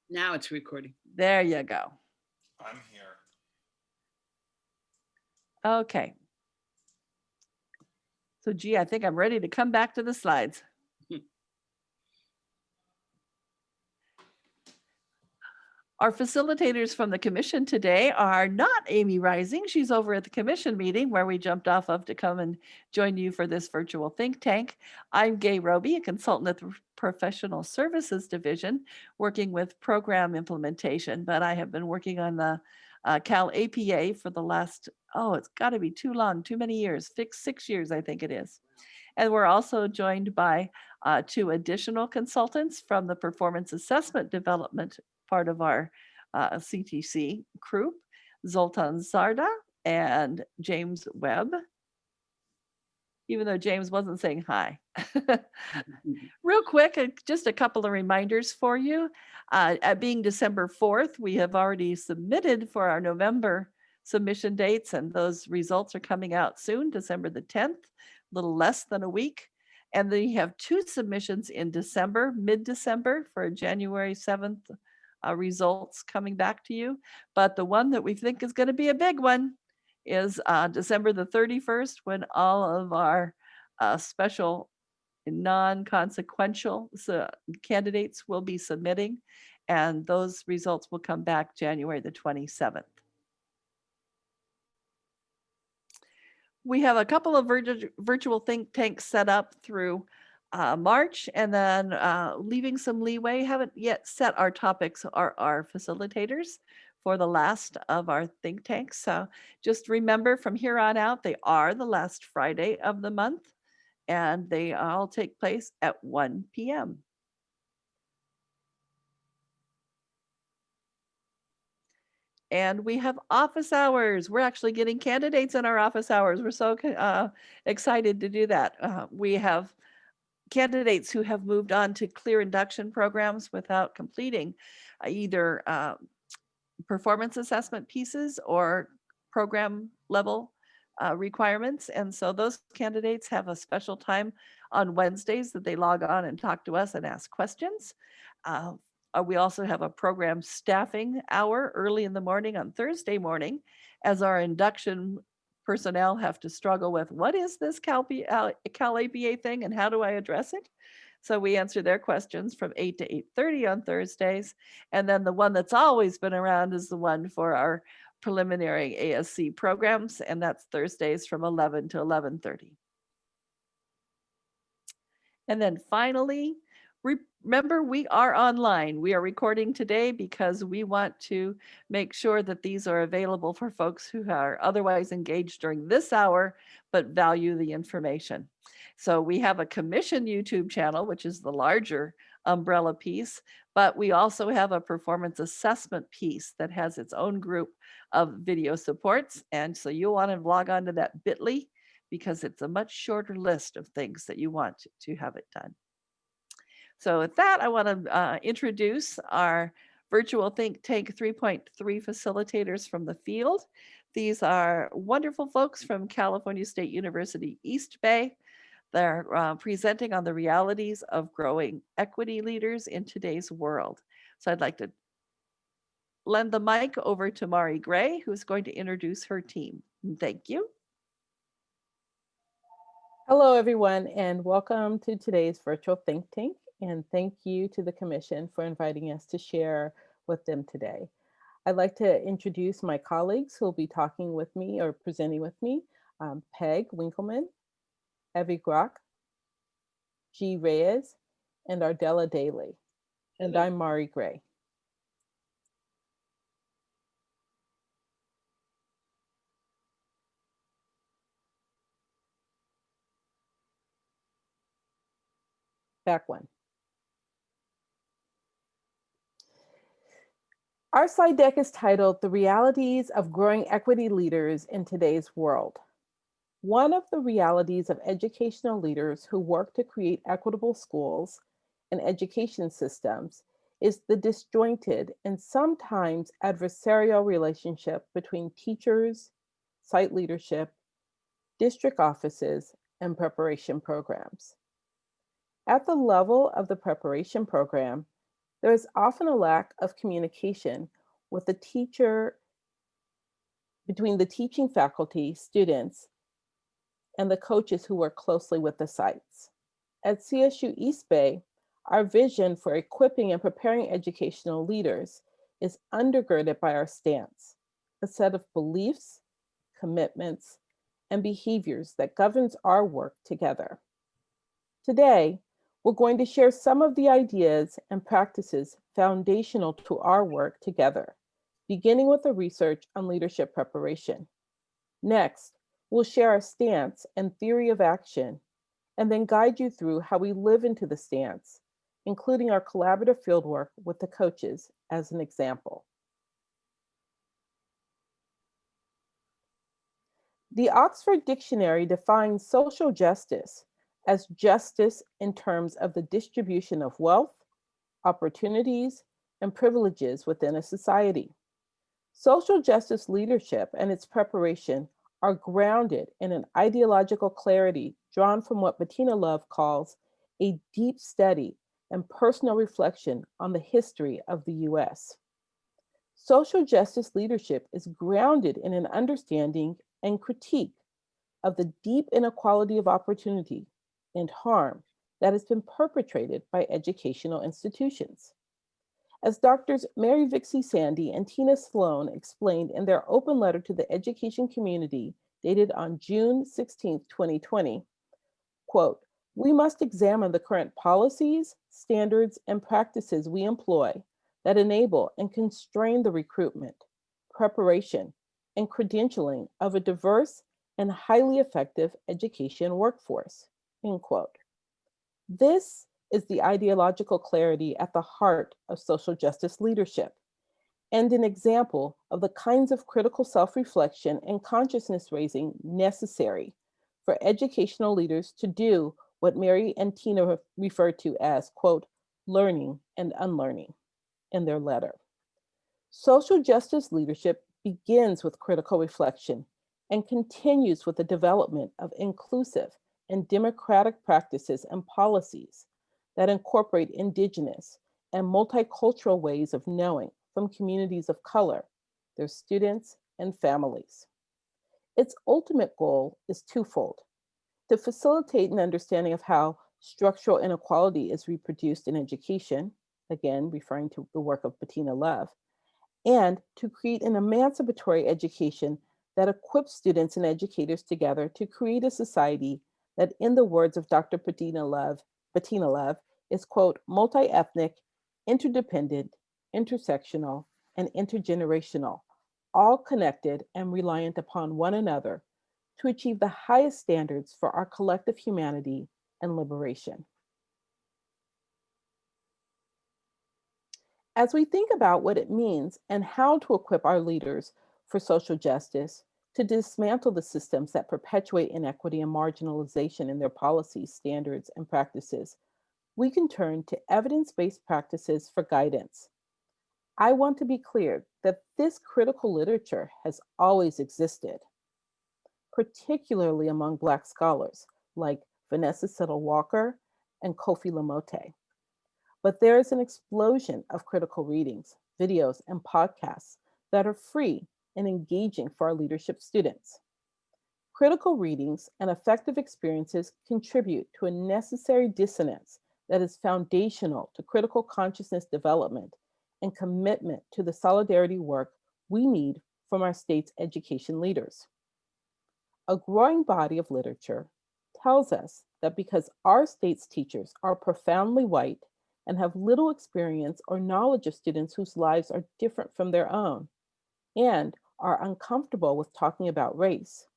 Now it's recording. There you go. I'm here. Okay. So, gee, I think I'm ready to come back to the slides. Our facilitators from the commission today are not Amy Rising. She's over at the commission meeting where we jumped off of to come and join you for this virtual think tank. I'm Gay Roby, a consultant at the Professional Services Division, working with program implementation, but I have been working on the Cal APA for the last, it's got to be too long, too many years, 6 years, I think it is. And we're also joined by 2 additional consultants from the performance assessment development part of our CTC group, Zoltan Zarda and James Webb, even though James wasn't saying hi. Real quick, just a couple of reminders for you. At being December 4th, we have already submitted for our November submission dates, and those results are coming out soon, December the 10th, a little less than a week. And then you have 2 submissions in December, mid-December, for January 7th results coming back to you. But the one that we think is going to be a big one is December the 31st, when all of our special non-consequential candidates will be submitting, and those results will come back January the 27th. We have a couple of virtual think tanks set up through March, and then leaving some leeway. Haven't yet set our topics or our facilitators for the last of our think tanks. So just remember, from here on out, they are the last Friday of the month, and they all take place at 1 p.m. And we have office hours. We're actually getting candidates in our office hours. We're so excited to do that. We have candidates who have moved on to clear induction programs without completing either performance assessment pieces or program level requirements. And so those candidates have a special time on Wednesdays that they log on and talk to us and ask questions. We also have a program staffing hour early in the morning on Thursday morning, as our induction personnel have to struggle with, what is this Cal APA thing and how do I address it? So we answer their questions from 8 to 8:30 on Thursdays. And then the one that's always been around is the one for our preliminary ASC programs, and that's Thursdays from 11 to 11:30. And then finally, remember, we are online. We are recording today because we want to make sure that these are available for folks who are otherwise engaged during this hour, but value the information. So we have a commission YouTube channel, which is the larger umbrella piece, but we also have a performance assessment piece that has its own group of video supports. And so you'll want to log on to that bit.ly, because it's a much shorter list of things that you want to have it done. So with that, I want to introduce our virtual Think Tank 3.3 facilitators from the field. These are wonderful folks from California State University, East Bay. They're presenting on the realities of growing equity leaders in today's world. So I'd like to lend the mic over to Mari Gray, who's going to introduce her team. Thank you. Hello, everyone, and welcome to today's virtual think tank. And thank you to the Commission for inviting us to share with them today. I'd like to introduce my colleagues who will be talking with me or presenting with me. Peg Winkleman, Evie Grock, G. Reyes, and Ardella Daly. And I'm Mari Gray. Back one. Our slide deck is titled The Realities of Growing Equity Leaders in Today's World. One of the realities of educational leaders who work to create equitable schools and education systems is the disjointed and sometimes adversarial relationship between teachers, site leadership, district offices, and preparation programs. At the level of the preparation program, There is often a lack of communication with the teacher between the teaching faculty, students, and the coaches who work closely with the sites. At CSU East Bay, our vision for equipping and preparing educational leaders is undergirded by our stance, a set of beliefs, commitments, and behaviors that governs our work together. Today, we're going to share some of the ideas and practices foundational to our work together, beginning with the research on leadership preparation. Next, we'll share our stance and theory of action, and then guide you through how we live into the stance, including our collaborative fieldwork with the coaches as an example. The Oxford Dictionary defines social justice as justice in terms of the distribution of wealth, opportunities, and privileges within a society. Social justice leadership and its preparation are grounded in an ideological clarity drawn from what Bettina Love calls a deep study and personal reflection on the history of the US. Social justice leadership is grounded in an understanding and critique of the deep inequality of opportunity and harm that has been perpetrated by educational institutions. As Doctors Mary Vixie Sandy and Tina Sloan explained in their open letter to the education community dated on June 16, 2020, quote, "We must examine the current policies, standards, and practices we employ that enable and constrain the recruitment, preparation, and credentialing of a diverse and highly effective education workforce," end quote. This is the ideological clarity at the heart of social justice leadership and an example of the kinds of critical self-reflection and consciousness raising necessary for educational leaders to do what Mary and Tina refer to as, quote, "learning and unlearning" in their letter. Social justice leadership begins with critical reflection and continues with the development of inclusive and democratic practices and policies that incorporate Indigenous and multicultural ways of knowing from communities of color, their students, and families. Its ultimate goal is twofold: to facilitate an understanding of how structural inequality is reproduced in education, again, referring to the work of Bettina Love, and to create an emancipatory education that equips students and educators together to create a society that, in the words of Dr. Bettina Love, is, quote, "multi-ethnic, interdependent, intersectional, and intergenerational, all connected and reliant upon one another to achieve the highest standards for our collective humanity and liberation." As we think about what it means and how to equip our leaders for social justice, to dismantle the systems that perpetuate inequity and marginalization in their policies, standards, and practices, we can turn to evidence-based practices for guidance. I want to be clear that this critical literature has always existed, particularly among Black scholars like Vanessa Siddle Walker and Kofi Lamote. But there is an explosion of critical readings, videos, and podcasts that are free and engaging for our leadership students. Critical readings and effective experiences contribute to a necessary dissonance that is foundational to critical consciousness development and commitment to the solidarity work we need from our state's education leaders. A growing body of literature tells us that because our state's teachers are profoundly white and have little experience or knowledge of students whose lives are different from their own, and are uncomfortable with talking about race,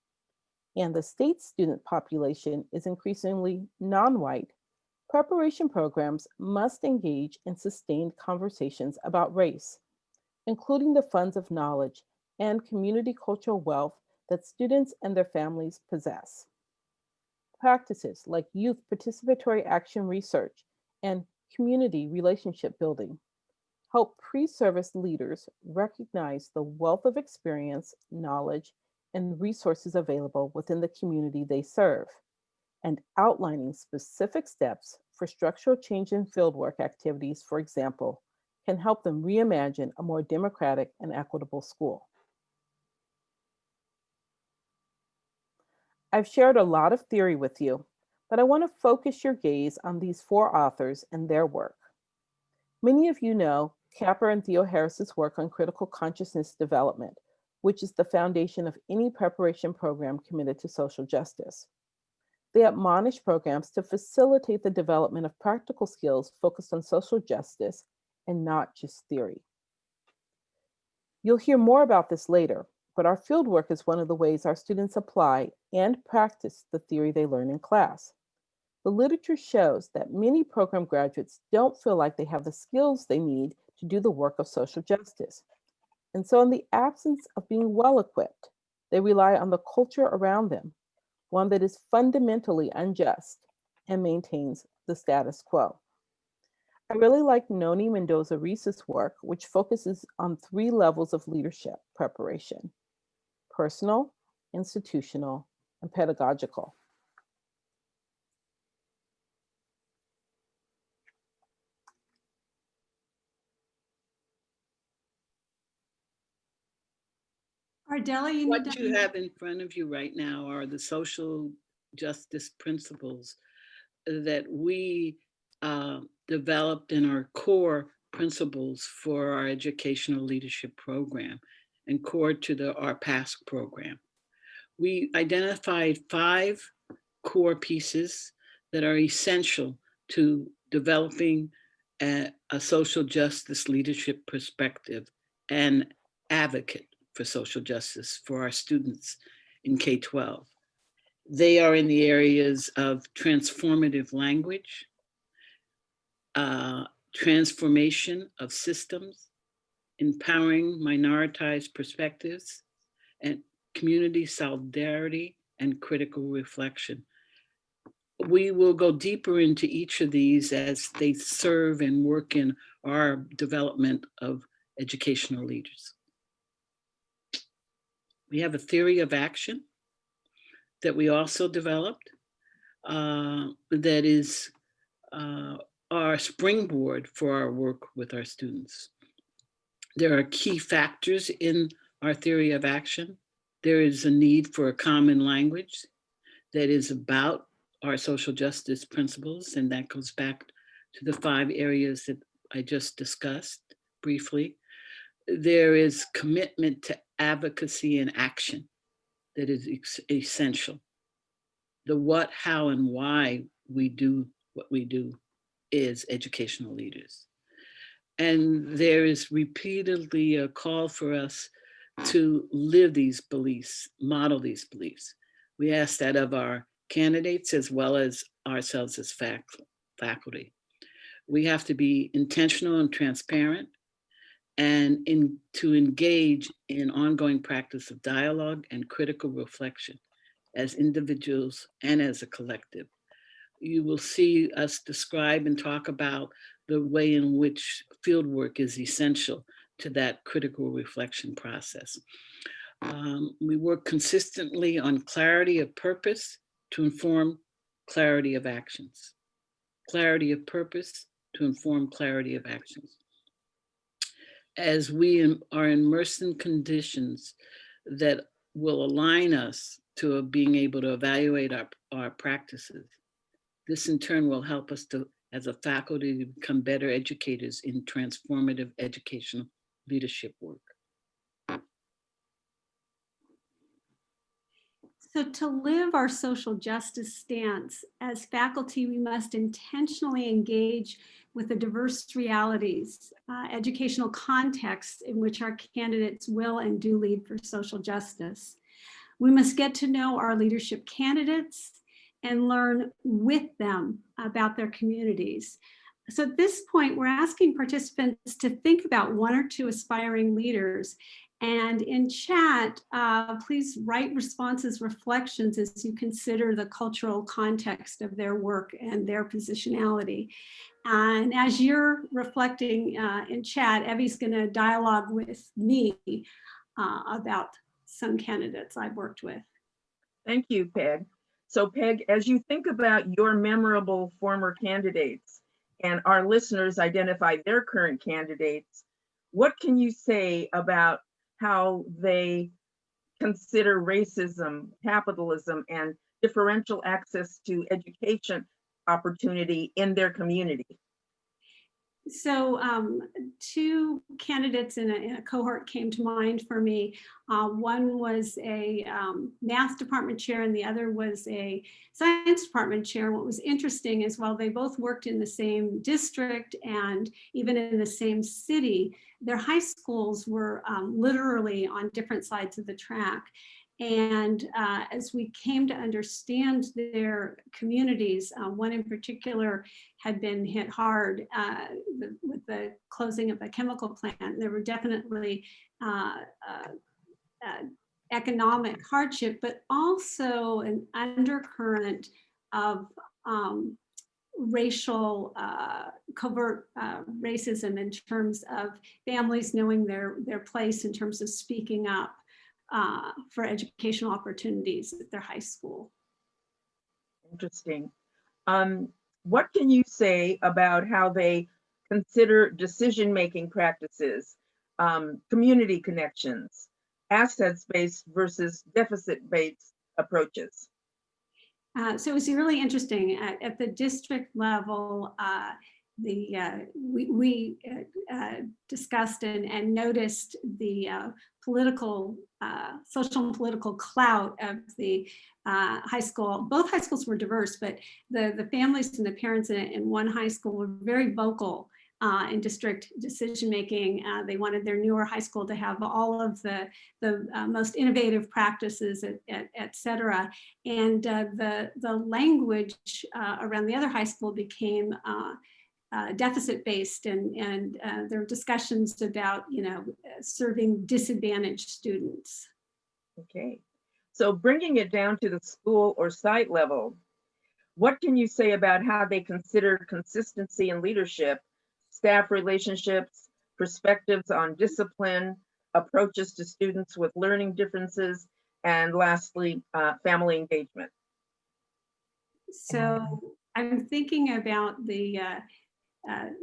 and the state's student population is increasingly non-white, preparation programs must engage in sustained conversations about race, including the funds of knowledge and community cultural wealth that students and their families possess. Practices like youth participatory action research and community relationship building help pre-service leaders recognize the wealth of experience, knowledge, and resources available within the community they serve, and outlining specific steps for structural change in fieldwork activities, for example, can help them reimagine a more democratic and equitable school. I've shared a lot of theory with you, but I want to focus your gaze on these four authors and their work. Many of you know Capper and Theo Harris's work on critical consciousness development, which is the foundation of any preparation program committed to social justice. They admonish programs to facilitate the development of practical skills focused on social justice and not just theory. You'll hear more about this later, but our fieldwork is one of the ways our students apply and practice the theory they learn in class. The literature shows that many program graduates don't feel like they have the skills they need to do the work of social justice. And so, in the absence of being well equipped, they rely on the culture around them, one that is fundamentally unjust and maintains the status quo. I really like Noni Mendoza-Reese's work, which focuses on 3 levels of leadership preparation: personal, institutional, and pedagogical. Ardella, you need What to. you have in front of you right now are the social justice principles that we developed in our core principles for our educational leadership program and core to our PASC program. We identified 5 core pieces that are essential to developing a social justice leadership perspective and advocate for social justice for our students in K-12. They are in the areas of transformative language, transformation of systems, empowering minoritized perspectives, and community solidarity and critical reflection. We will go deeper into each of these as they serve and work in our development of educational leaders. We have a theory of action that we also developed that is our springboard for our work with our students. There are key factors in our theory of action. There is a need for a common language that is about our social justice principles, and that goes back to the 5 areas that I just discussed briefly. There is commitment to advocacy and action that is essential. The what, how, and why we do what we do is educational leaders. And there is repeatedly a call for us to live these beliefs, model these beliefs. We ask that of our candidates as well as ourselves as faculty. We have to be intentional and transparent and to engage in ongoing practice of dialogue and critical reflection as individuals and as a collective. You will see us describe and talk about the way in which fieldwork is essential to that critical reflection process. We work consistently on clarity of purpose to inform clarity of actions. Clarity of purpose to inform clarity of actions. As we are immersed in conditions that will align us to being able to evaluate our practices, this in turn will help us to, as a faculty, to become better educators in transformative educational leadership work. So to live our social justice stance, as faculty, we must intentionally engage with the diverse realities, educational contexts in which our candidates will and do lead for social justice. We must get to know our leadership candidates and learn with them about their communities. So at this point, we're asking participants to think about 1 or 2 aspiring leaders. And in chat, please write responses, reflections as you consider the cultural context of their work and their positionality. And as you're reflecting in chat, Evie's going to dialogue with me about some candidates I've worked with. Thank you, Peg. So Peg, as you think about your memorable former candidates, and our listeners identify their current candidates, what can you say about how they consider racism, capitalism, and differential access to education opportunity in their community? So two candidates in a cohort came to mind for me. One was a math department chair and the other was a science department chair. What was interesting is while they both worked in the same district and even in the same city, their high schools were literally on different sides of the track. And as we came to understand their communities, one in particular had been hit hard with the closing of a chemical plant. There were definitely economic hardship, but also an undercurrent of racial covert racism in terms of families knowing their place in terms of speaking up for educational opportunities at their high school. Interesting. What can you say about how they consider decision-making practices, community connections, assets-based versus deficit-based approaches? So it was really interesting. At the district level, we discussed and noticed the political, social and political clout of the high school. Both high schools were diverse, but the families and the parents in one high school were very vocal in district decision-making. They wanted their newer high school to have all of the most innovative practices, et cetera. And the language around the other high school became deficit-based, and there were discussions about, serving disadvantaged students. Okay, so bringing it down to the school or site level, what can you say about how they consider consistency in leadership, staff relationships, perspectives on discipline, approaches to students with learning differences, and lastly, family engagement? So I'm thinking about the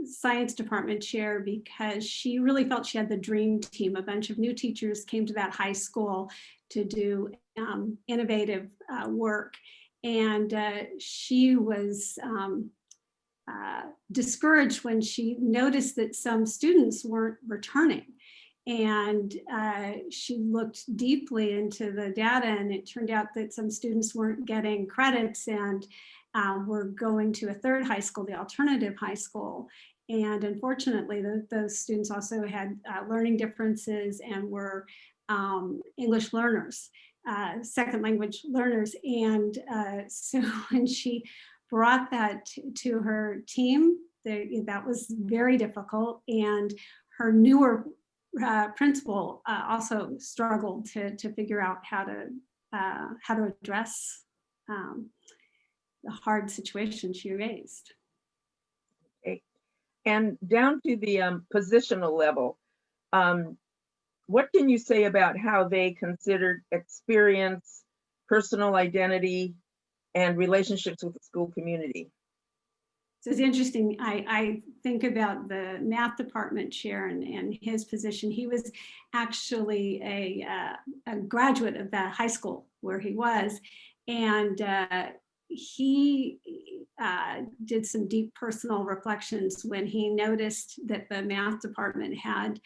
science department chair because she really felt she had the dream team. A bunch of new teachers came to that high school to do innovative work. And she was discouraged when she noticed that some students weren't returning. And she looked deeply into the data, and it turned out that some students weren't getting credits and were going to a third high school, the alternative high school. And unfortunately, those students also had learning differences and were English learners, second language learners. And so when she brought that to her team, that was very difficult. And her newer principal also struggled to figure out how to address the hard situation she raised. Okay. And down to the positional level, what can you say about how they considered experience, personal identity, and relationships with the school community? So it's interesting. I think about the math department chair and his position. He was actually a graduate of that high school where he was, and he did some deep personal reflections when he noticed that the math department had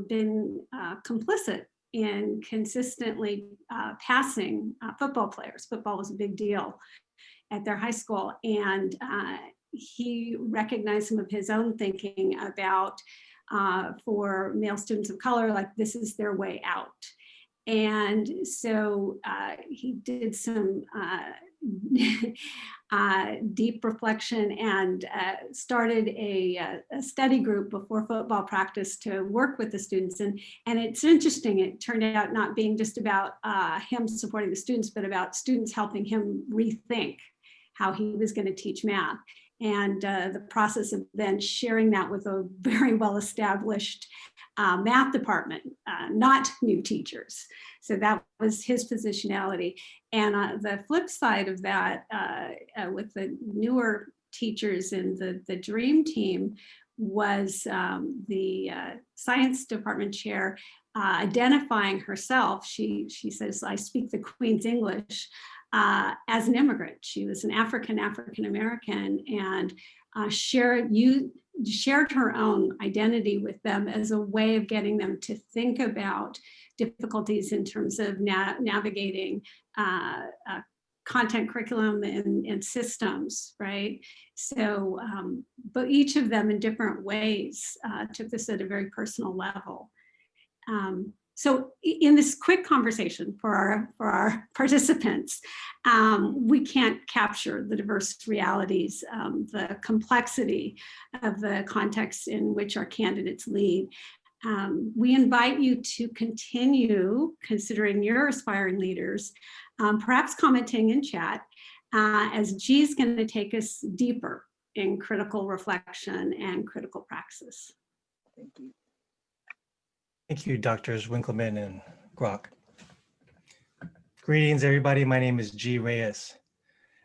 been complicit in consistently passing football players. Football was a big deal at their high school, and he recognized some of his own thinking about for male students of color, like this is their way out. And so he did some deep reflection and started a study group before football practice to work with the students. And it's interesting, it turned out not being just about him supporting the students, but about students helping him rethink how he was going to teach math. And the process of then sharing that with a very well-established math department, not new teachers. So that was his positionality. And the flip side of that, with the newer teachers in the dream team was the science department chair identifying herself. She says, I speak the Queen's English, as an immigrant. She was an African American, and shared her own identity with them as a way of getting them to think about difficulties in terms of navigating content curriculum and systems, right? So, but each of them in different ways took this at a very personal level. So in this quick conversation for our participants, we can't capture the diverse realities, the complexity of the context in which our candidates lead. We invite you to continue considering your aspiring leaders, perhaps commenting in chat, as G's going to take us deeper in critical reflection and critical praxis. Thank you. Thank you, Drs. Winkleman and Grock. Greetings, everybody. My name is G. Reyes.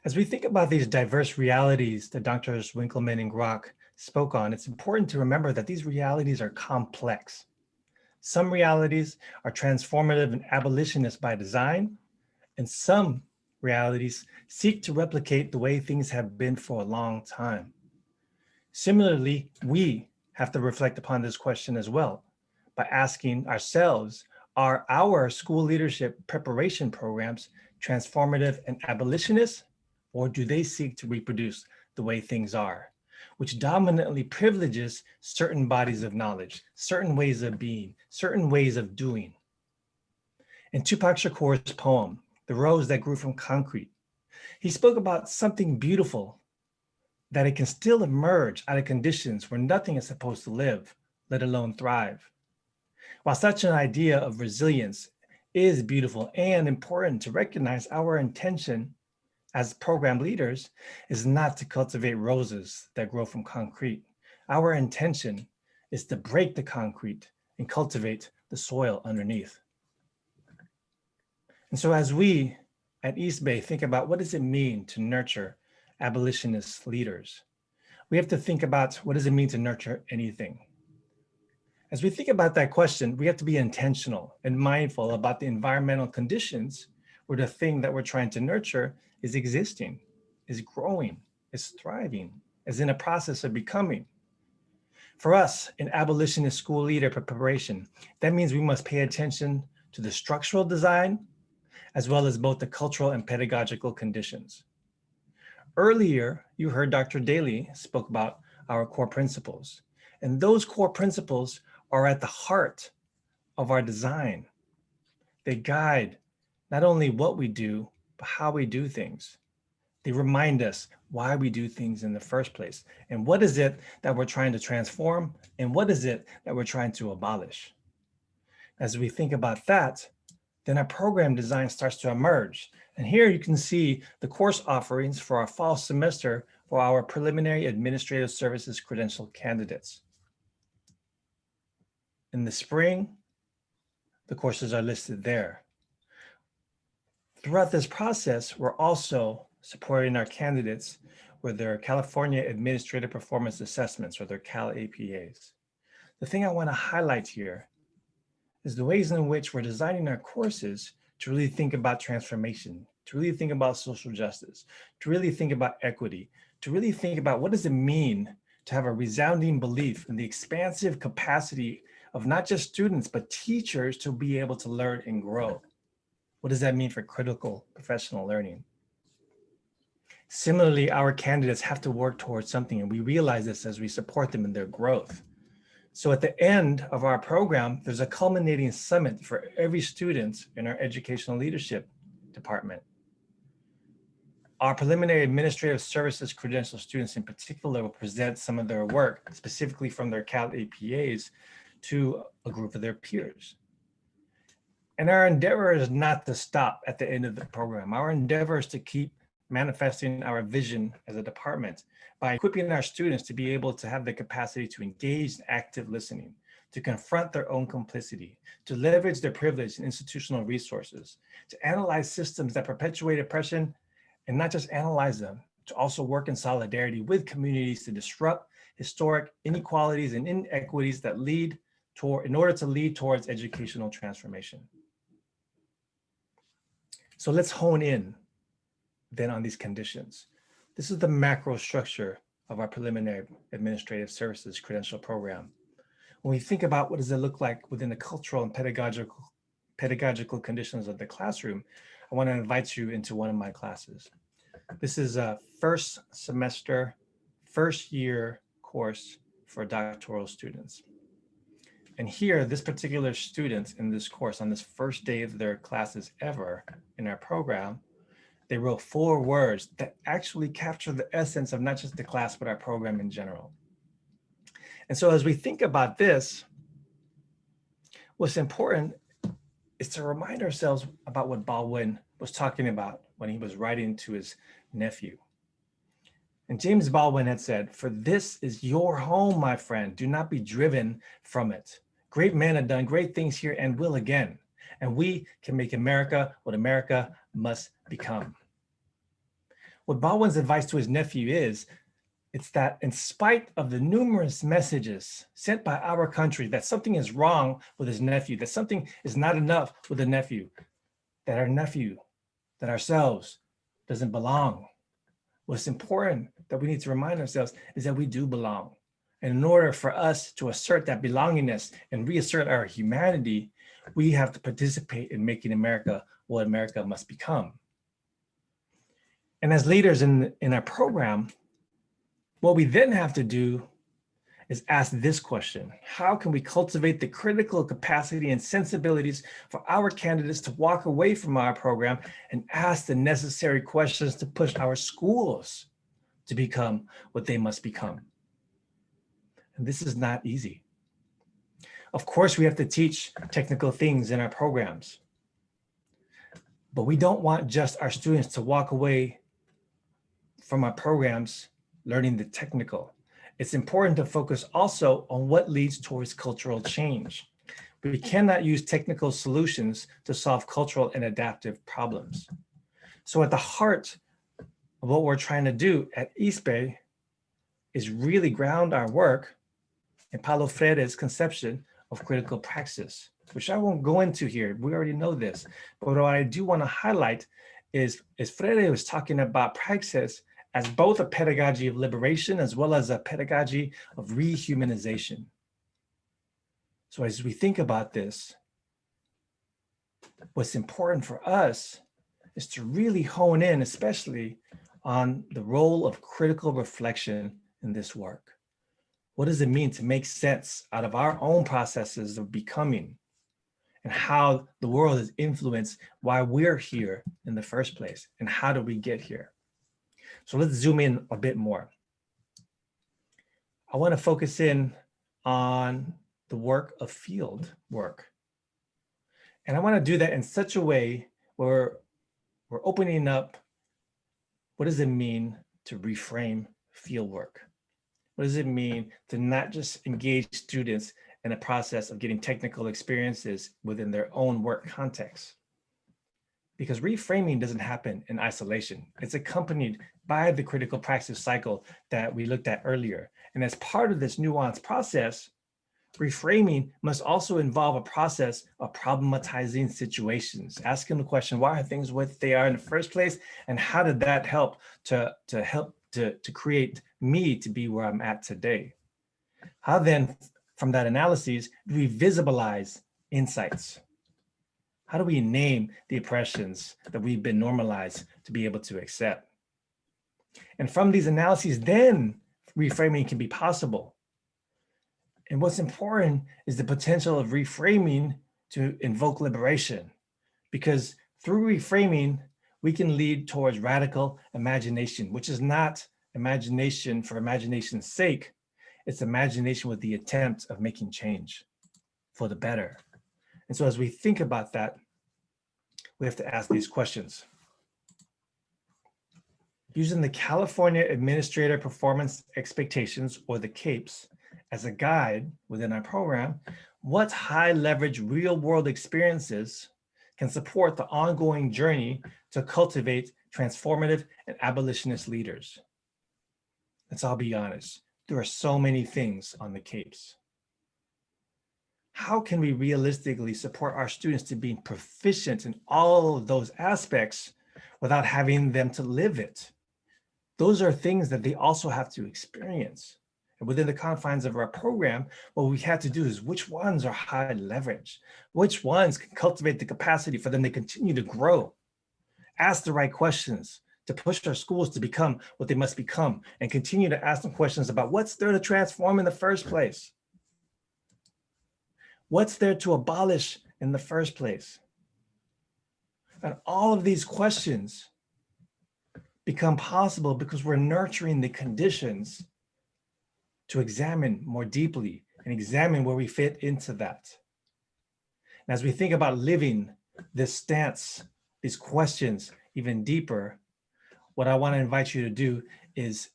As we think about these diverse realities that Drs. Winkleman and Grock spoke on, it's important to remember that these realities are complex. Some realities are transformative and abolitionist by design, and some realities seek to replicate the way things have been for a long time. Similarly, we have to reflect upon this question as well by asking ourselves, are our school leadership preparation programs transformative and abolitionist, or do they seek to reproduce the way things are, which dominantly privileges certain bodies of knowledge, certain ways of being, certain ways of doing? In Tupac Shakur's poem, The Rose That Grew from Concrete, he spoke about something beautiful, that it can still emerge out of conditions where nothing is supposed to live, let alone thrive. While such an idea of resilience is beautiful and important to recognize, our intention as program leaders is not to cultivate roses that grow from concrete. Our intention is to break the concrete and cultivate the soil underneath. And so as we at East Bay think about what does it mean to nurture abolitionist leaders, we have to think about what does it mean to nurture anything. As we think about that question, we have to be intentional and mindful about the environmental conditions where the thing that we're trying to nurture is existing, is growing, is thriving, is in a process of becoming. For us, in abolitionist school leader preparation, that means we must pay attention to the structural design, as well as both the cultural and pedagogical conditions. Earlier, you heard Dr. Daly spoke about our core principles, and those core principles are at the heart of our design. They guide not only what we do, but how we do things. They remind us why we do things in the first place, and what is it that we're trying to transform, and what is it that we're trying to abolish. As we think about that, then our program design starts to emerge. And here you can see the course offerings for our fall semester for our preliminary administrative services credential candidates. In the spring, the courses are listed there. Throughout this process, we're also supporting our candidates with their California Administrative Performance Assessments, or their Cal APAs. The thing I want to highlight here is the ways in which we're designing our courses to really think about transformation, to really think about social justice, to really think about equity, to really think about what does it mean to have a resounding belief in the expansive capacity of not just students, but teachers to be able to learn and grow. What does that mean for critical professional learning? Similarly, our candidates have to work towards something, and we realize this as we support them in their growth. So at the end of our program, there's a culminating summit for every student in our educational leadership department. Our preliminary administrative services credential students in particular will present some of their work, specifically from their Cal APAs, to a group of their peers. And our endeavor is not to stop at the end of the program. Our endeavor is to keep manifesting our vision as a department by equipping our students to be able to have the capacity to engage in active listening, to confront their own complicity, to leverage their privilege and institutional resources, to analyze systems that perpetuate oppression, and not just analyze them, to also work in solidarity with communities to disrupt historic inequalities and inequities that in order to lead towards educational transformation. So let's hone in then on these conditions. This is the macro structure of our preliminary administrative services credential program. When we think about what does it look like within the cultural and pedagogical conditions of the classroom, I want to invite you into one of my classes. This is a first semester, first year course for doctoral students. And here, this particular student in this course, on this first day of their classes ever in our program, they wrote 4 words that actually capture the essence of not just the class, but our program in general. And so as we think about this, what's important is to remind ourselves about what Baldwin was talking about when he was writing to his nephew. And James Baldwin had said, "For this is your home, my friend. Do not be driven from it. Great men have done great things here and will again. And we can make America what America must become." What Baldwin's advice to his nephew is, it's that in spite of the numerous messages sent by our country that something is wrong with his nephew, that something is not enough with the nephew, that our nephew, that ourselves doesn't belong. What's important that we need to remind ourselves is that we do belong. And in order for us to assert that belongingness and reassert our humanity, we have to participate in making America what America must become. And as leaders in our program, what we then have to do is ask this question: how can we cultivate the critical capacity and sensibilities for our candidates to walk away from our program and ask the necessary questions to push our schools to become what they must become? And this is not easy. Of course, we have to teach technical things in our programs, but we don't want just our students to walk away from our programs learning the technical. It's important to focus also on what leads towards cultural change. We cannot use technical solutions to solve cultural and adaptive problems. So at the heart of what we're trying to do at East Bay is really ground our work in Paulo Freire's conception of critical praxis, which I won't go into here. We already know this. But what I do want to highlight is Freire was talking about praxis as both a pedagogy of liberation as well as a pedagogy of rehumanization. So as we think about this, what's important for us is to really hone in, especially on the role of critical reflection in this work. What does it mean to make sense out of our own processes of becoming and how the world has influenced why we're here in the first place and how do we get here? So let's zoom in a bit more. I want to focus in on the work of field work. And I want to do that in such a way where we're opening up, what does it mean to reframe field work? What does it mean to not just engage students in a process of getting technical experiences within their own work context? Because reframing doesn't happen in isolation. It's accompanied by the critical praxis cycle that we looked at earlier. And as part of this nuanced process, reframing must also involve a process of problematizing situations, asking the question, why are things what they are in the first place? And how did that help to create me to be where I'm at today? How then, from that analysis, do we visibilize insights? How do we name the oppressions that we've been normalized to be able to accept? And from these analyses, then reframing can be possible. And what's important is the potential of reframing to invoke liberation, because through reframing, we can lead towards radical imagination, which is not imagination for imagination's sake. It's imagination with the attempt of making change for the better. And so as we think about that, we have to ask these questions. Using the California Administrator Performance Expectations, or the CAPES, as a guide within our program, what high leverage real world experiences can support the ongoing journey to cultivate transformative, and abolitionist leaders. Let's all be honest. There are so many things on the capes. How can we realistically support our students to being proficient in all of those aspects without having them to live it? Those are things that they also have to experience. And within the confines of our program, what we had to do is which ones are high leverage? Which ones can cultivate the capacity for them to continue to grow? Ask the right questions to push our schools to become what they must become, and continue to ask them questions about what's there to transform in the first place? What's there to abolish in the first place? And all of these questions become possible because we're nurturing the conditions to examine more deeply and examine where we fit into that. And as we think about living this stance, these questions even deeper, what I want to invite you to do is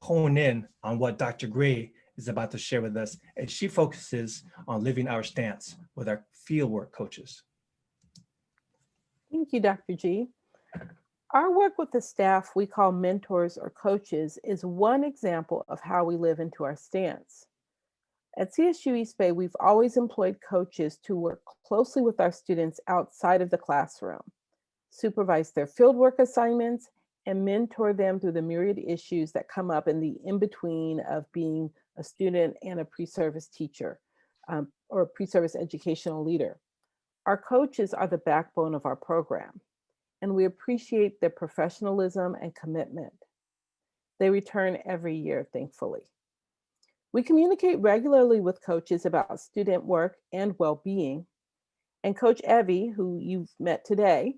hone in on what Dr. Gray is about to share with us as she focuses on living our stance with our fieldwork coaches. Thank you, Dr. G. Our work with the staff we call mentors or coaches is one example of how we live into our stance. At CSU East Bay, we've always employed coaches to work closely with our students outside of the classroom, supervise their fieldwork assignments, and mentor them through the myriad issues that come up in the in-between of being a student and a pre-service teacher or a pre-service educational leader. Our coaches are the backbone of our program, and we appreciate their professionalism and commitment. They return every year, thankfully. We communicate regularly with coaches about student work and well-being. And Coach Evie, who you've met today,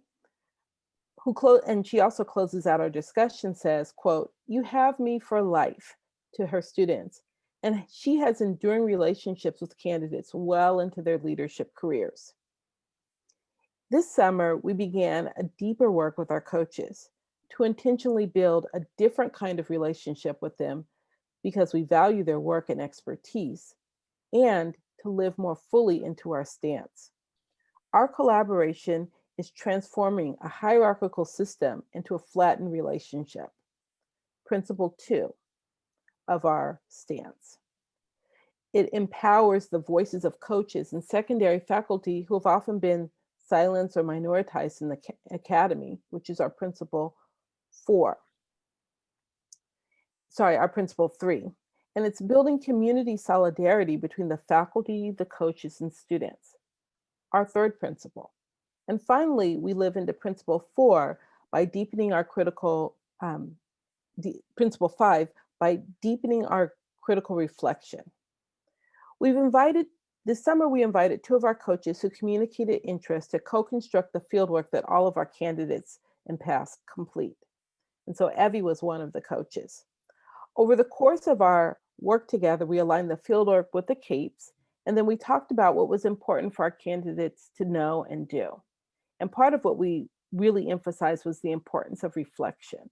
and she also closes out our discussion, says, quote, "You have me for life," to her students. And she has enduring relationships with candidates well into their leadership careers. This summer, we began a deeper work with our coaches to intentionally build a different kind of relationship with them because we value their work and expertise, and to live more fully into our stance. Our collaboration is transforming a hierarchical system into a flattened relationship. Principle 2 of our stance. It empowers the voices of coaches and secondary faculty who have often been silenced or minoritized in the academy, which is our principle 4. Our principle 3. And it's building community solidarity between the faculty, the coaches, and students. Our third principle. And finally, we live into principle 4 by deepening our principle 5 by deepening our critical reflection. This summer, we invited 2 of our coaches who communicated interest to co-construct the fieldwork that all of our candidates in PASS complete. And so Evie was one of the coaches. Over the course of our work together, we aligned the fieldwork with the CAPES, and then we talked about what was important for our candidates to know and do. And part of what we really emphasized was the importance of reflection.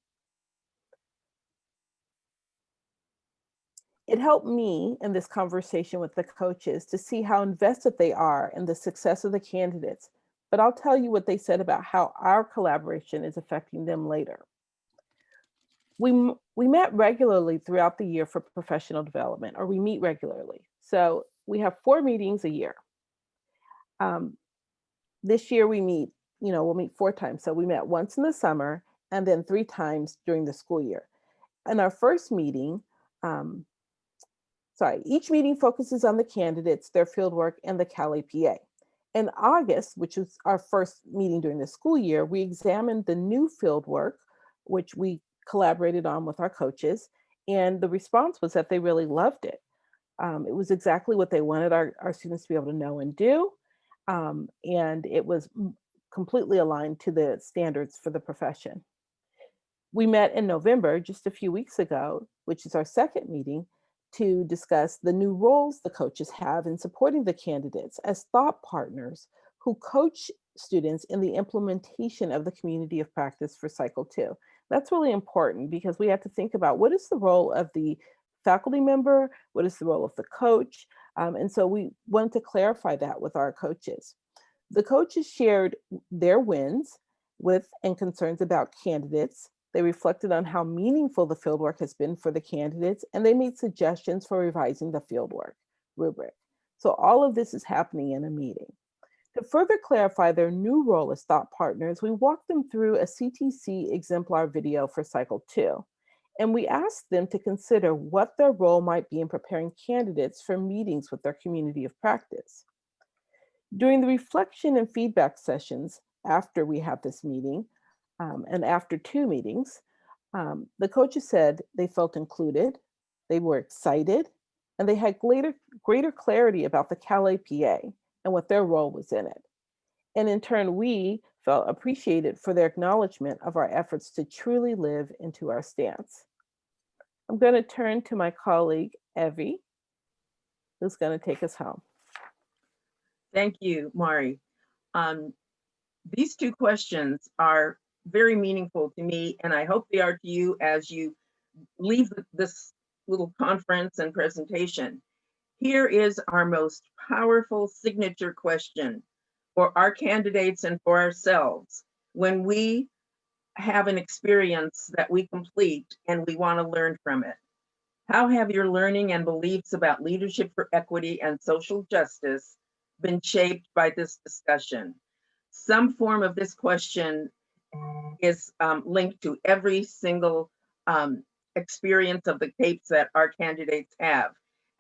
It helped me in this conversation with the coaches to see how invested they are in the success of the candidates, but I'll tell you what they said about how our collaboration is affecting them later. We met regularly throughout the year for professional development, or we meet regularly. So we have 4 meetings a year. This year we meet, we'll meet 4 times. So we met once in the summer and then 3 times during the school year. And our first meeting, each meeting focuses on the candidates, their fieldwork, and the Cal APA. In August, which was our first meeting during the school year, we examined the new fieldwork, which we collaborated on with our coaches, and the response was that they really loved it. It was exactly what they wanted our students to be able to know and do, and it was completely aligned to the standards for the profession. We met in November, just a few weeks ago, which is our second meeting, to discuss the new roles the coaches have in supporting the candidates as thought partners who coach students in the implementation of the community of practice for cycle 2. That's really important because we have to think about what is the role of the faculty member, what is the role of the coach, and so we wanted to clarify that with our coaches. The coaches shared their wins with and concerns about candidates. They reflected on how meaningful the fieldwork has been for the candidates, and they made suggestions for revising the fieldwork rubric. So all of this is happening in a meeting. To further clarify their new role as thought partners, we walked them through a CTC exemplar video for cycle 2. And we asked them to consider what their role might be in preparing candidates for meetings with their community of practice. During the reflection and feedback sessions after we had this meeting, and after 2 meetings, the coaches said they felt included, they were excited, and they had greater clarity about the Cal APA and what their role was in it. And in turn, we felt appreciated for their acknowledgement of our efforts to truly live into our stance. I'm going to turn to my colleague, Evie, who's going to take us home. Thank you, Mari. These 2 questions are very meaningful to me, and I hope they are to you as you leave this little conference and presentation. Here is our most powerful signature question for our candidates and for ourselves when we have an experience that we complete and we want to learn from it. How have your learning and beliefs about leadership for equity and social justice been shaped by this discussion? Some form of this question is linked to every single experience of the CAPES that our candidates have.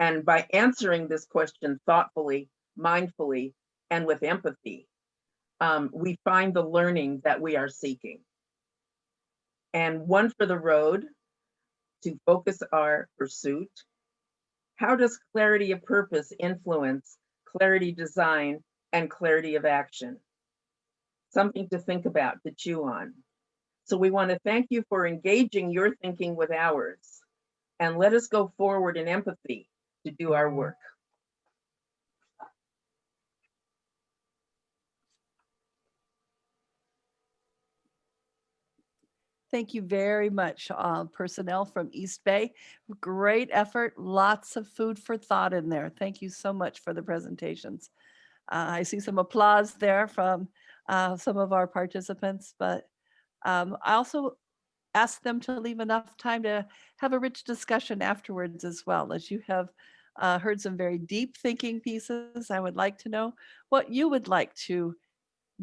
And by answering this question thoughtfully, mindfully, and with empathy, we find the learning that we are seeking. And one for the road to focus our pursuit. How does clarity of purpose influence clarity design and clarity of action? Something to think about, to chew on. So we want to thank you for engaging your thinking with ours, and let us go forward in empathy to do our work. Thank you very much, personnel from East Bay. Great effort, lots of food for thought in there. Thank you so much for the presentations. I see some applause there from some of our participants, but I also asked them to leave enough time to have a rich discussion afterwards as well. As you have heard some very deep thinking pieces, I would like to know what you would like to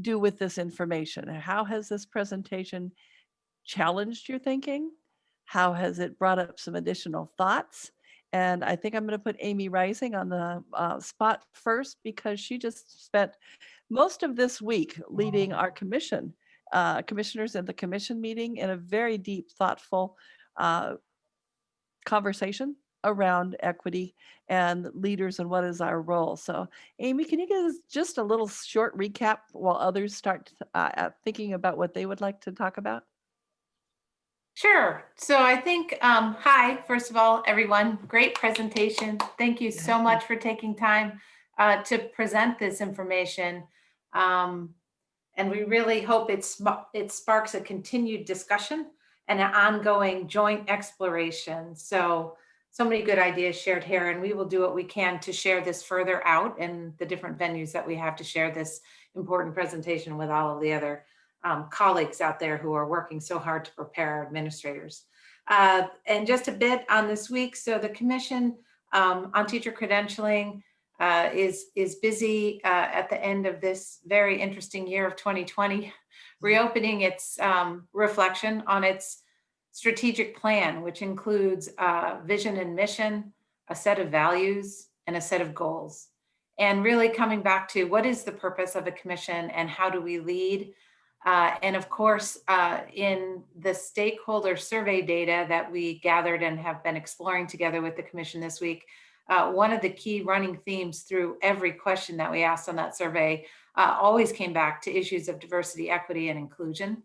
do with this information. How has this presentation challenged your thinking? How has it brought up some additional thoughts? And I think I'm going to put Amy Rising on the spot first, because she just spent most of this week leading our commissioners at the commission meeting in a very deep, thoughtful conversation around equity and leaders and what is our role. So Amy, can you give us just a little short recap while others start thinking about what they would like to talk about? Sure. So I think, hi, first of all, everyone, great presentation. Thank you so much for taking time to present this information. And we really hope it sparks a continued discussion and an ongoing joint exploration. So many good ideas shared here, and we will do what we can to share this further out in the different venues that we have to share this important presentation with all of the other colleagues out there who are working so hard to prepare our administrators. And just a bit on this week. So the Commission on Teacher Credentialing is busy at the end of this very interesting year of 2020, reopening its reflection on its strategic plan, which includes vision and mission, a set of values, and a set of goals. And really coming back to what is the purpose of a commission and how do we lead? And of course, in the stakeholder survey data that we gathered and have been exploring together with the Commission this week, one of the key running themes through every question that we asked on that survey always came back to issues of diversity, equity, and inclusion.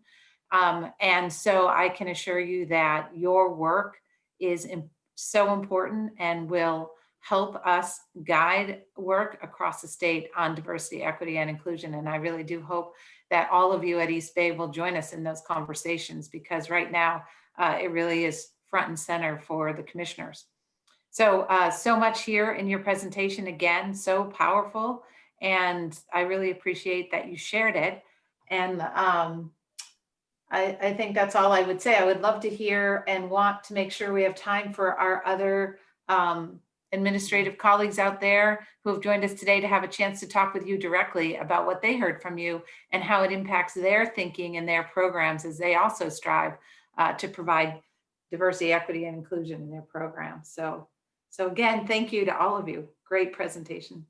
And so I can assure you that your work is so important and will help us guide work across the state on diversity, equity, and inclusion. And I really do hope that all of you at East Bay will join us in those conversations, because right now it really is front and center for the commissioners. So much here in your presentation, again, so powerful. And I really appreciate that you shared it. And I think that's all I would say. I would love to hear and want to make sure we have time for our other administrative colleagues out there who have joined us today to have a chance to talk with you directly about what they heard from you and how it impacts their thinking and their programs as they also strive to provide diversity, equity, and inclusion in their programs. So again, thank you to all of you. Great presentation.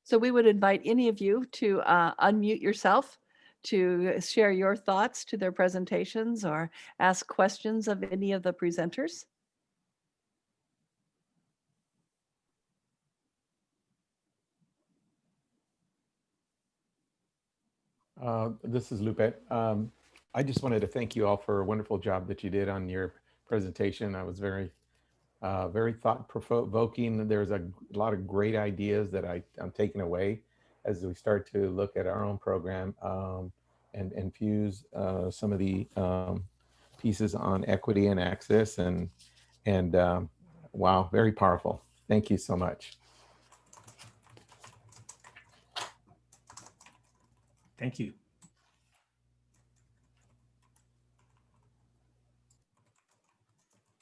So we would invite any of you to unmute yourself to share your thoughts to their presentations or ask questions of any of the presenters. This is Lupe. I just wanted to thank you all for a wonderful job that you did on your presentation. I was very thought-provoking. There's a lot of great ideas that I'm taking away as we start to look at our own program and infuse some of the pieces on equity and access. And wow, very powerful. Thank you so much. Thank you.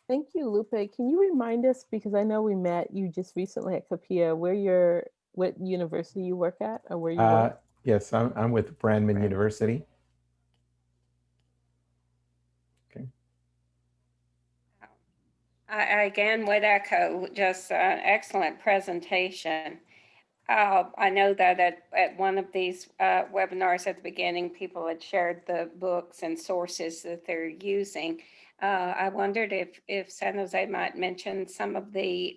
Thank you, Lupe. Can you remind us, because I know we met you just recently at Capilla, what university you work at, or where you work? Yes, I'm with Brandman University. Okay. I again would echo just an excellent presentation. I know that at one of these webinars at the beginning, people had shared the books and sources that they're using. I wondered if San Jose might mention some of the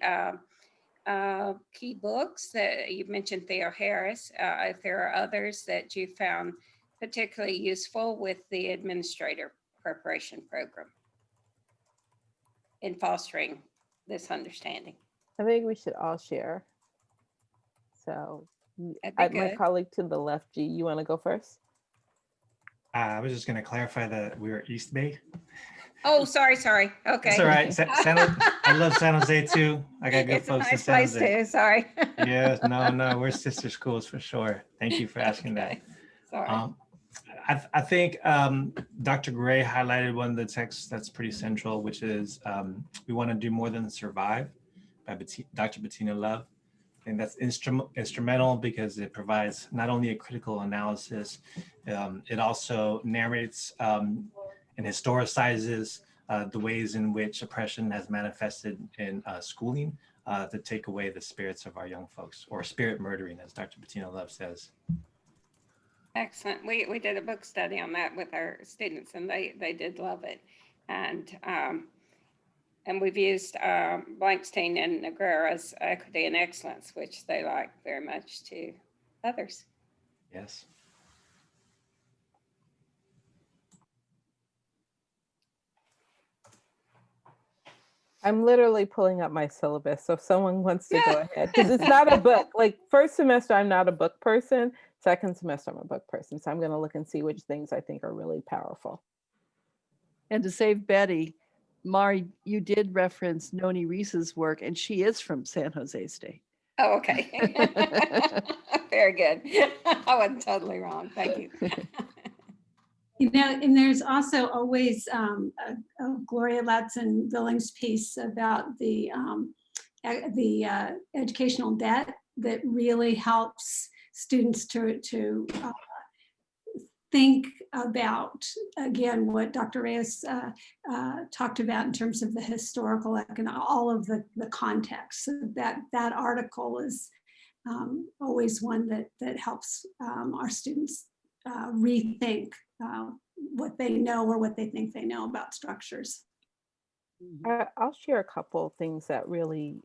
key books that you mentioned, Theo Harris, if there are others that you found particularly useful with the administrator preparation program in fostering this understanding. I think we should all share. So That'd be my good. colleague to the left, G, you want to go first? I was just going to clarify that we were East Bay. Oh, sorry. Okay. That's all right. I love San Jose too. I got good It's a folks in nice San place Jose. too. Sorry. Yes, no, we're sister schools for sure. Thank you for asking Okay. that. Sorry. I think Dr. Gray highlighted one of the texts that's pretty central, which is We Want to Do More Than Survive by Dr. Bettina Love. I think that's instrumental because it provides not only a critical analysis, it also narrates and historicizes the ways in which oppression has manifested in schooling to take away the spirits of our young folks, or spirit murdering, as Dr. Bettina Love says. Excellent. We did a book study on that with our students, and they did love it. And we've used Blankstein and Negrera's Equity and Excellence, which they like very much to others. Yes. I'm literally pulling up my syllabus, so if someone wants to go ahead, because it's not a book. Like first semester, I'm not a book person. Second semester, I'm a book person. So I'm going to look and see which things I think are really powerful. And to save Betty, Mari, you did reference Noni Reese's work, and she is from San Jose State. Oh, okay. Very good. I wasn't totally wrong. Thank you. You know, and there's also always a Gloria Latson Billings piece about the educational debt that really helps students to think about, again, what Dr. Reyes talked about in terms of the historical and all of the context. So that article is always one that helps our students rethink what they know or what they think they know about structures. I'll share a couple of things that really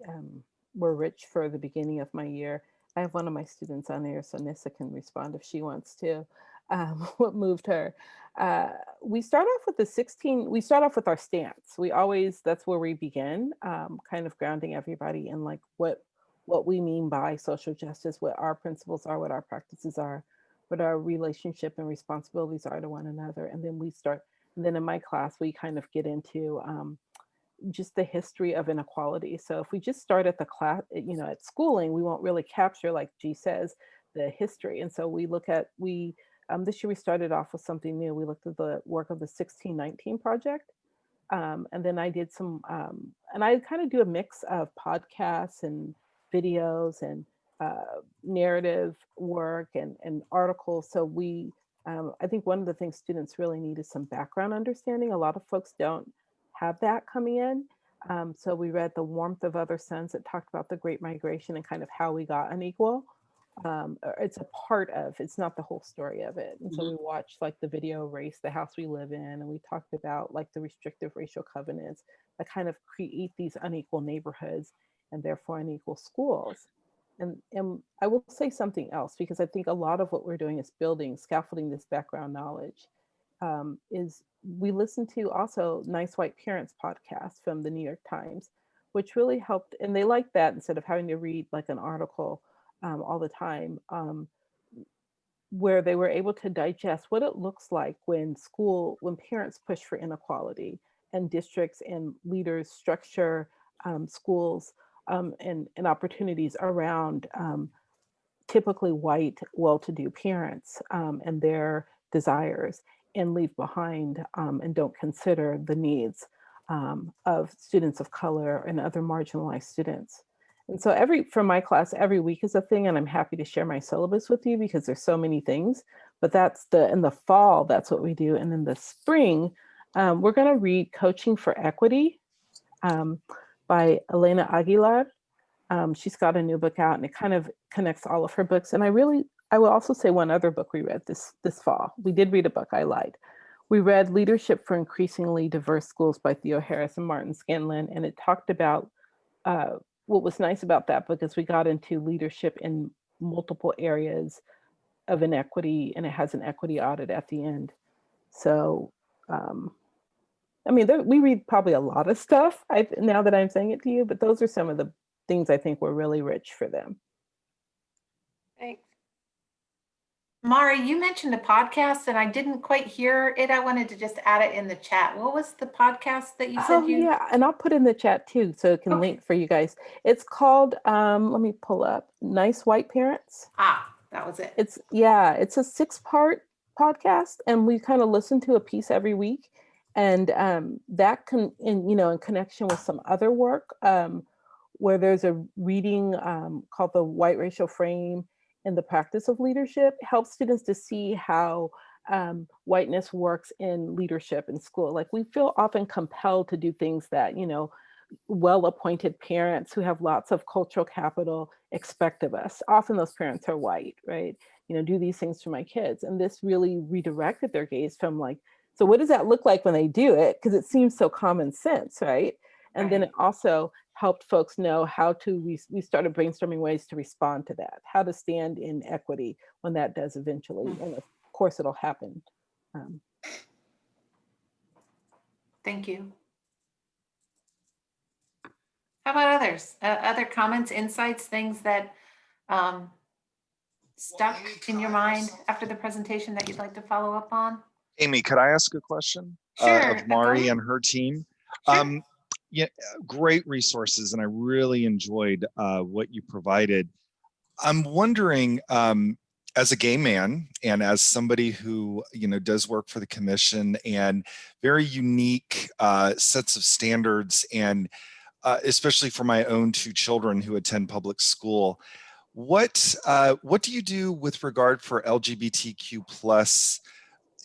were rich for the beginning of my year. I have one of my students on there, so Nissa can respond if she wants to. What moved her? We start off with our stance. That's where we begin, kind of grounding everybody in like what we mean by social justice, what our principles are, what our practices are, what our relationship and responsibilities are to one another. And then in my class, we kind of get into just the history of inequality. So if we just start at the class, at schooling, we won't really capture, like G says, the history. And so we This year we started off with something new. We looked at the work of the 1619 Project. And then I did some, and I kind of do a mix of podcasts and videos and narrative work and articles. So I think one of the things students really need is some background understanding. A lot of folks don't have that coming in. So we read The Warmth of Other Suns that talked about the Great Migration and kind of how we got unequal. It's a part of, it's not the whole story of it. And so we watched like the video Race, the House We Live in, and we talked about like the restrictive racial covenants that kind of create these unequal neighborhoods and therefore unequal schools. And I will say something else, because I think a lot of what we're doing is scaffolding this background knowledge, is we listen to also Nice White Parents podcast from the New York Times, which really helped. And they liked that instead of having to read like an article all the time, where they were able to digest what it looks like when parents push for inequality and districts and leaders structure schools and opportunities around typically white, well-to-do parents and their desires, and leave behind and don't consider the needs of students of color and other marginalized students. And so for my class, every week is a thing, and I'm happy to share my syllabus with you because there's so many things, but in the fall, that's what we do. And in the spring, we're gonna read Coaching for Equity by Elena Aguilar. She's got a new book out, and it kind of connects all of her books. And I will also say one other book we read this fall. We did read a book, I lied. We read Leadership for Increasingly Diverse Schools by Theo Harris and Martin Scanlon, and it talked about what was nice about that book is we got into leadership in multiple areas of inequity, and it has an equity audit at the end. So, I mean, we read probably a lot of stuff now that I'm saying it to you, but those are some of the things I think were really rich for them. Thanks. Mari, you mentioned a podcast and I didn't quite hear it. I wanted to just add it in the chat. What was the podcast that you said Yeah, and I'll put in the chat too, so it can link for you guys. It's called, let me pull up, Nice White Parents. That was it. It's a 6-part podcast, and we kind of listen to a piece every week. And that in connection with some other work, where there's a reading called The White Racial Frame in the Practice of Leadership, helps students to see how whiteness works in leadership in school. Like, we feel often compelled to do things that, well-appointed parents who have lots of cultural capital expect of us. Often those parents are white, right? Do these things for my kids. And this really redirected their gaze from like, so what does that look like when they do it? Because it seems so common sense, right? And then it also helped folks know how to, we started brainstorming ways to respond to that, how to stand in equity when that does eventually, and of course it'll happen. Thank you. How about others? Other comments, insights, things that stuck in your mind after the presentation that you'd like to follow up on? Amy, could I ask a question Sure. of Mari and her team? Sure. Yeah, great resources, and I really enjoyed what you provided. I'm wondering, as a gay man and as somebody who does work for the commission and very unique sets of standards, and especially for my own 2 children who attend public school, what do you do with regard for LGBTQ plus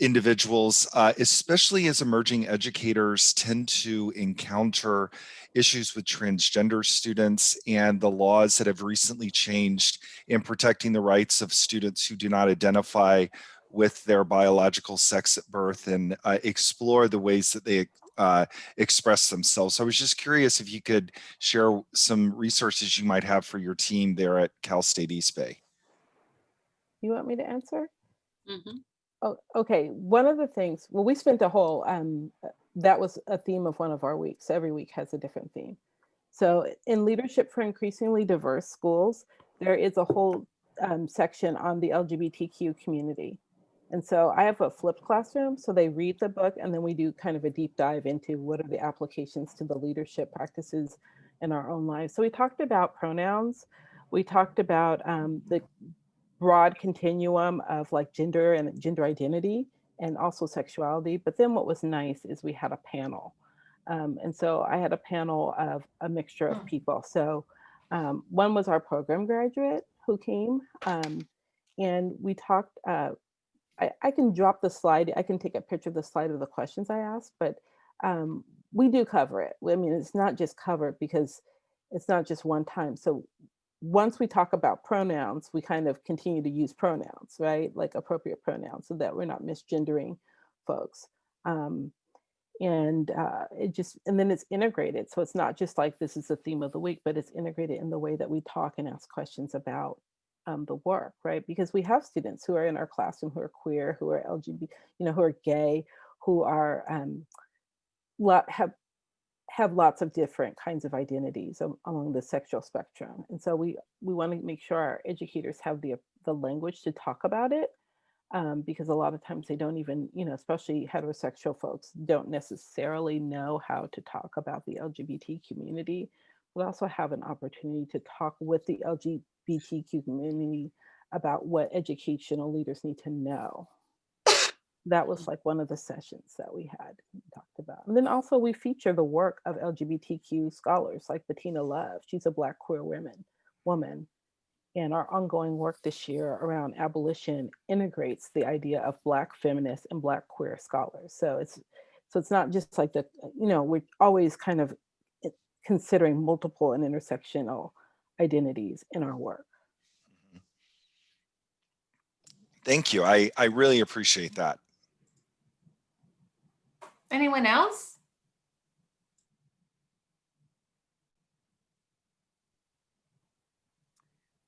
individuals, especially as emerging educators tend to encounter issues with transgender students and the laws that have recently changed in protecting the rights of students who do not identify with their biological sex at birth, and explore the ways that they express themselves. So I was just curious if you could share some resources you might have for your team there at Cal State East Bay. You want me to answer? Mm-hmm. Oh, okay. One of the things, well, we spent a whole, that was a theme of one of our weeks. Every week has a different theme. So in Leadership for Increasingly Diverse Schools, there is a whole section on the LGBTQ community. And so I have a flipped classroom. So they read the book, and then we do kind of a deep dive into what are the applications to the leadership practices in our own lives. So we talked about pronouns. We talked about broad continuum of like gender and gender identity and also sexuality. But then what was nice is we had a panel. And so I had a panel of a mixture of people. So one was our program graduate who came, and we talked, I can drop the slide, I can take a picture of the slide of the questions I asked, but we do cover it. I mean, it's not just covered because it's not just one time. So once we talk about pronouns, we kind of continue to use pronouns, right? Like appropriate pronouns so that we're not misgendering folks. And then it's integrated. So it's not just like this is the theme of the week, but it's integrated in the way that we talk and ask questions about the work, right? Because we have students who are in our classroom who are queer, who are LGBT, who are gay, who are have lots of different kinds of identities along the sexual spectrum. And so we want to make sure our educators have the language to talk about it, because a lot of times they don't even, especially heterosexual folks don't necessarily know how to talk about the LGBT community. We also have an opportunity to talk with the LGBTQ community about what educational leaders need to know. That was like one of the sessions that we had talked about. And then also we feature the work of LGBTQ scholars like Bettina Love. She's a Black queer woman. And our ongoing work this year around abolition integrates the idea of Black feminist and Black queer scholars. So it's not just like we're always kind of considering multiple and intersectional identities in our work. Thank you. I really appreciate that. Anyone else?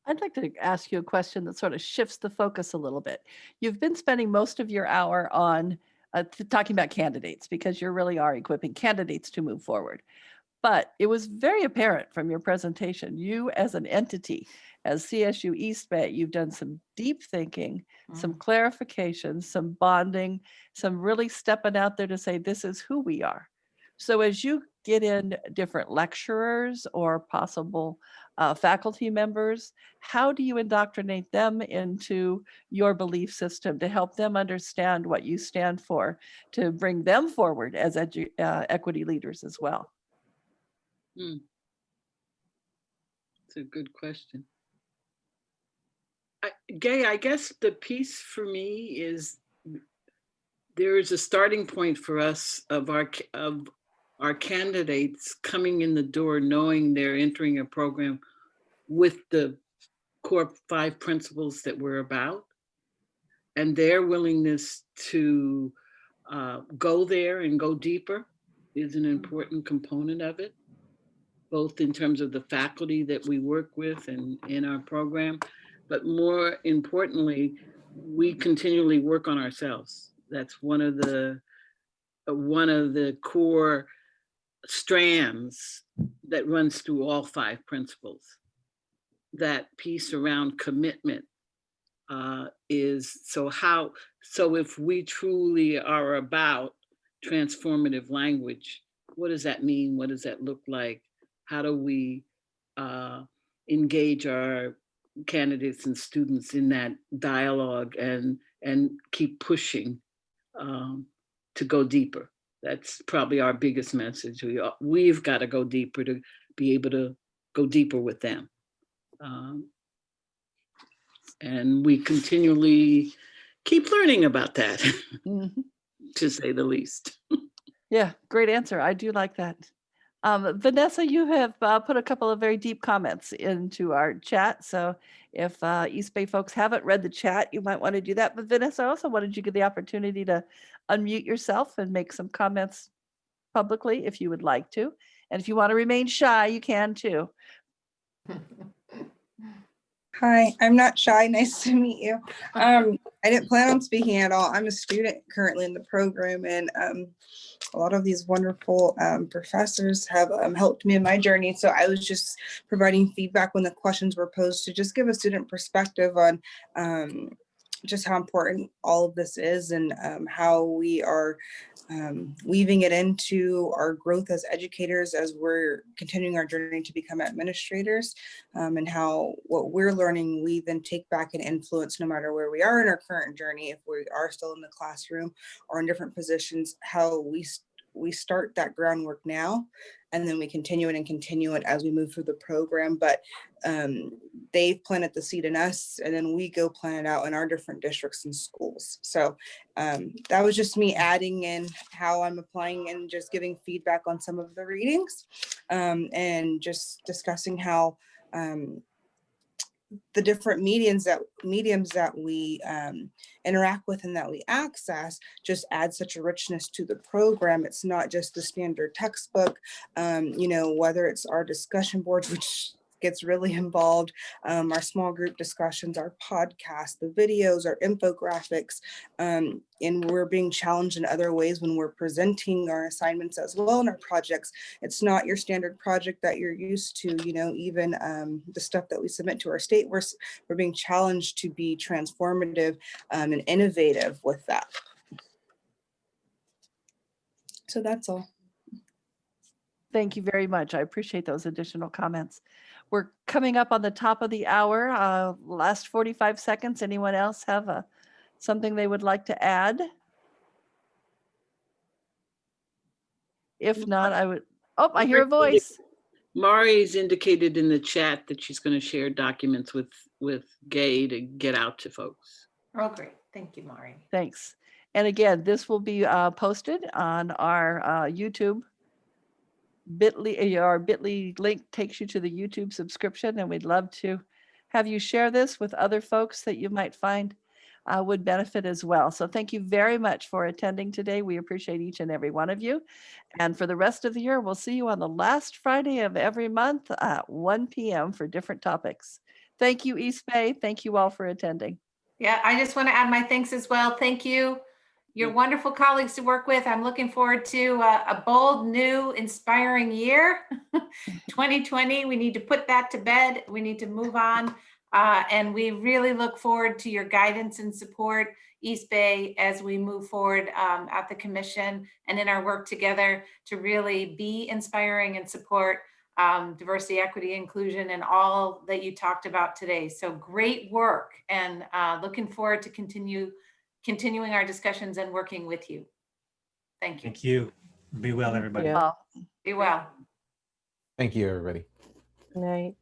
I'd like to ask you a question that sort of shifts the focus a little bit. You've been spending most of your hour on talking about candidates because you really are equipping candidates to move forward. But it was very apparent from your presentation, you as an entity, as CSU East Bay, you've done some deep thinking, some clarifications, some bonding, some really stepping out there to say, this is who we are. So as you get in different lecturers or possible faculty members, how do you indoctrinate them into your belief system to help them understand what you stand for, to bring them forward as equity leaders as well? It's a good question. Gay, I guess the piece for me is there is a starting point for us of our candidates coming in the door, knowing they're entering a program with the core 5 principles that we're about, and their willingness to go there and go deeper is an important component of it, both in terms of the faculty that we work with and in our program, but more importantly, we continually work on ourselves. That's one of the core strands that runs through all 5 principles. That piece around commitment is so if we truly are about transformative language, what does that mean? What does that look like? How do we engage our candidates and students in that dialogue and keep pushing to go deeper? That's probably our biggest message. We've got to go deeper to be able to go deeper with them. And we continually keep learning about that, to say the least. Yeah, great answer. I do like that. Vanessa, you have put a couple of very deep comments into our chat. So if East Bay folks haven't read the chat, you might want to do that. But Vanessa, I also wanted you to get the opportunity to unmute yourself and make some comments publicly if you would like to. And if you want to remain shy, you can too. Hi, I'm not shy. Nice to meet you. I didn't plan on speaking at all. I'm a student currently in the program, and a lot of these wonderful professors have helped me in my journey. So I was just providing feedback when the questions were posed to just give a student perspective on just how important all of this is, and how we are weaving it into our growth as educators as we're continuing our journey to become administrators, and how what we're learning we then take back and influence no matter where we are in our current journey, if we are still in the classroom or in different positions, how we start that groundwork now, and then we continue it as we move through the program. But they've planted the seed in us, and then we go plant it out in our different districts and schools. So that was just me adding in how I'm applying and just giving feedback on some of the readings, and just discussing how the different mediums that we interact with and that we access just add such a richness to the program. It's not just the standard textbook, whether it's our discussion boards, which gets really involved, our small group discussions, our podcast, the videos, our infographics, and we're being challenged in other ways when we're presenting our assignments as well in our projects. It's not your standard project that you're used to, even the stuff that we submit to our state, we're being challenged to be transformative and innovative with that. So that's all. Thank you very much. I appreciate those additional comments. We're coming up on the top of the hour. Last 45 seconds. Anyone else have something they would like to add? If not, I would. Oh, I hear a voice. Mari's indicated in the chat that she's going to share documents with Gay to get out to folks. Oh, great. Thank you, Mari. Thanks. And again, this will be posted on our YouTube. Our bit.ly link takes you to the YouTube subscription, and we'd love to have you share this with other folks that you might find would benefit as well. So thank you very much for attending today. We appreciate each and every one of you. And for the rest of the year, we'll see you on the last Friday of every month at 1 p.m. for different topics. Thank you, East Bay. Thank you all for attending. Yeah, I just want to add my thanks as well. Thank you. You're wonderful colleagues to work with. I'm looking forward to a bold, new, inspiring year. 2020, we need to put that to bed. We need to move on. And we really look forward to your guidance and support, East Bay, as we move forward at the commission and in our work together to really be inspiring and support diversity, equity, inclusion, and all that you talked about today. So great work, and looking forward to continuing our discussions and working with you. Thank you. Thank you. Be well, everybody. Yeah. Be well. Thank you, everybody. Good night.